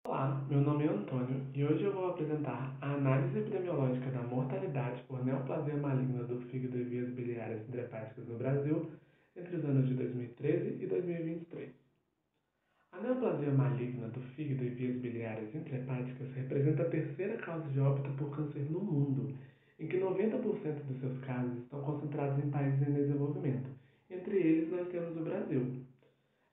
Olá, meu nome é Antônio e hoje eu vou apresentar a análise epidemiológica da mortalidade por neoplasia maligna do fígado e vias biliares intrahepáticas no Brasil entre os anos de 2013 e 2023. A neoplasia maligna do fígado e vias biliares intrahepáticas representa a terceira causa de óbito por câncer no mundo, em que 90% dos seus casos estão concentrados em países em desenvolvimento. Entre eles, nós temos o Brasil.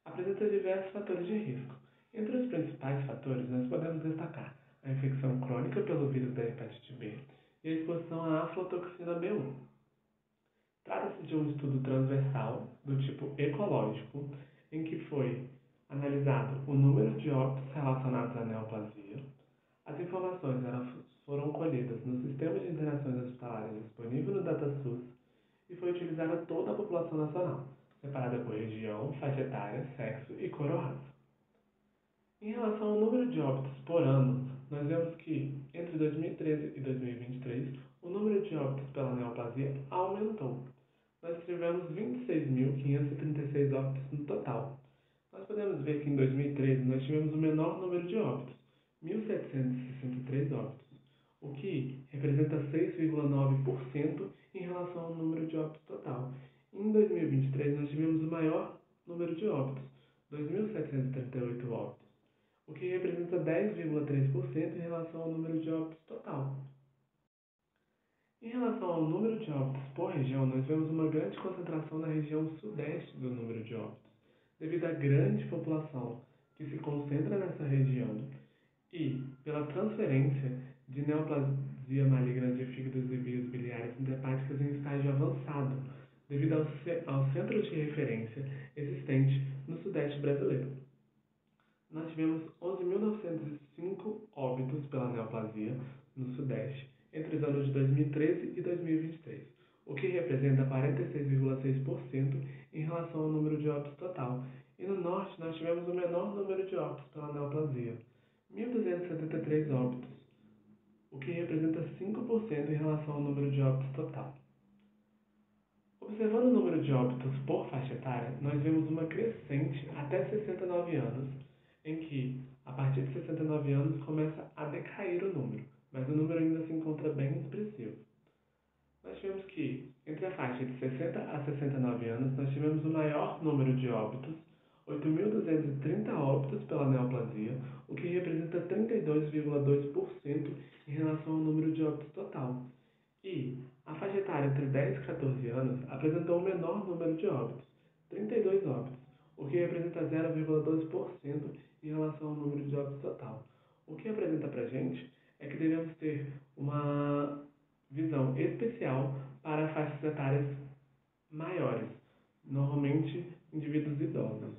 Apresenta diversos fatores de risco. Entre os principais fatores, nós podemos destacar a infecção crônica pelo vírus da hepatite B e a exposição à aflatoxina B1. Trata-se de um estudo transversal do tipo ecológico, em que foi analisado o número de óbitos relacionados à neoplasia. As informações foram colhidas no Sistema de Internações Hospitalares disponível no DataSUS e foi utilizada toda a população nacional, separada por região, faixa etária, sexo e cor ou raça. Em relação ao número de óbitos por ano, nós vemos que, entre 2013 e 2023, o número de óbitos pela neoplasia aumentou. Nós tivemos 26.536 óbitos no total. Nós podemos ver que em 2013 nós tivemos o menor número de óbitos, 1.763 óbitos, o que representa 6,9% em relação ao número de óbitos total. Em 2023 nós tivemos o maior número de óbitos, 2.738 óbitos, o que representa 10,3% em relação ao número de óbitos total. Em relação ao número de óbitos por região, nós vemos uma grande concentração na região sudeste do número de óbitos, devido à grande população que se concentra nessa região e pela transferência de neoplasia maligna de fígados e vias biliares intrahepáticas em estágio avançado, devido ao centro de referência existente no sudeste brasileiro. Nós tivemos 11.905 óbitos pela neoplasia no Sudeste entre os anos de 2013 e 2023, o que representa 46,6% em relação ao número de óbitos total. E no Norte, nós tivemos o menor número de óbitos pela neoplasia, 1.273 óbitos, o que representa 5% em relação ao número de óbitos total. Observando o número de óbitos por faixa etária, nós vemos uma crescente até 69 anos, em que, a partir de 69 anos, começa a decair o número, mas o número ainda se encontra bem expressivo. Nós tivemos que, entre a faixa de 60 a 69 anos, nós tivemos o maior número de óbitos, 8.230 óbitos pela neoplasia, o que representa 32,2% em relação ao número de óbitos total. E a faixa etária entre 10 e 14 anos apresentou o menor número de óbitos, 32 óbitos, o que representa 0,12% em relação ao número de óbitos total. O que apresenta para a gente é que devemos ter uma visão especial para faixas etárias maiores, normalmente indivíduos idosos.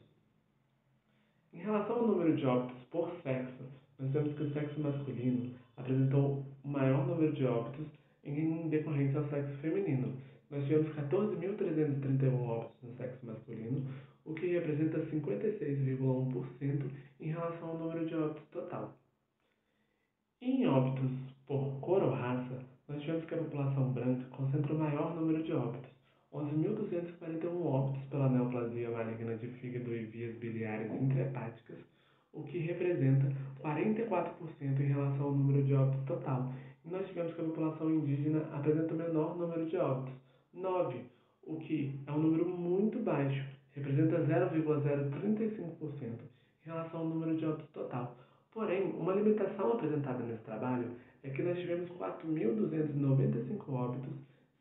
Em relação ao número de óbitos por sexo, nós temos que o sexo masculino apresentou o maior número de óbitos em decorrência ao sexo feminino. Nós tivemos 14.331 óbitos no sexo masculino, o que representa 56,1% em relação ao número de óbitos total. Em óbitos por cor ou raça, nós tivemos que a população branca concentra o maior número de óbitos, 11.241 óbitos pela neoplasia maligna de fígado e vias biliares intrahepáticas, o que representa 44% em relação ao número de óbitos total. E nós tivemos que a população indígena apresenta o menor número de óbitos, 9, o que é um número muito baixo, representa 0,035% em relação ao número de óbitos total. Porém, uma limitação apresentada nesse trabalho é que nós tivemos 4.295 óbitos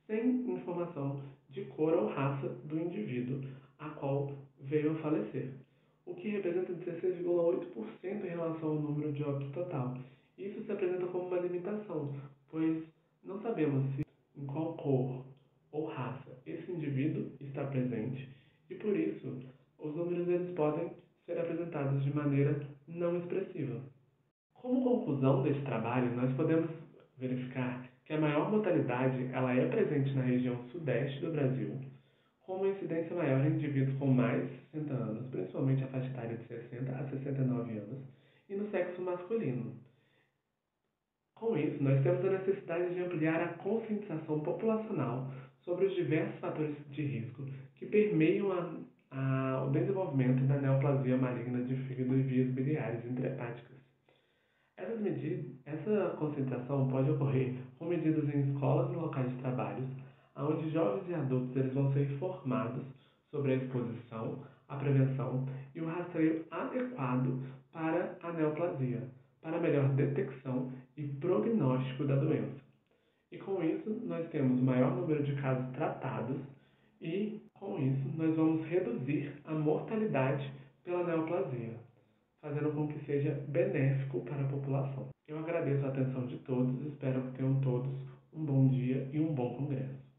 sem informação de cor ou raça do indivíduo a qual veio a falecer, o que representa 16,8% em relação ao número de óbitos total. Isso se apresenta como uma limitação, pois não sabemos se em qual cor ou raça esse indivíduo está presente e por isso os números eles podem ser apresentados de maneira não expressiva. Como conclusão deste trabalho, nós podemos verificar que a maior mortalidade ela é presente na região sudeste do Brasil, com uma incidência maior em indivíduos com mais de 60 anos, principalmente a faixa etária de 60 a 69 anos, e no sexo masculino. Com isso, nós temos a necessidade de ampliar a conscientização populacional sobre os diversos fatores de risco que permeiam o desenvolvimento da neoplasia maligna de fígado e vias biliares intrahepáticas. Essa conscientização pode ocorrer com medidas em escolas e locais de trabalho, onde jovens e adultos eles vão ser informados sobre a exposição, a prevenção e o rastreio adequado para a neoplasia, para melhor detecção e prognóstico da doença. E com isso, nós temos o maior número de casos tratados e, com isso, nós vamos reduzir a mortalidade pela neoplasia, fazendo com que seja benéfico para a população. Eu agradeço a atenção de todos e espero que tenham todos um bom dia e um bom congresso.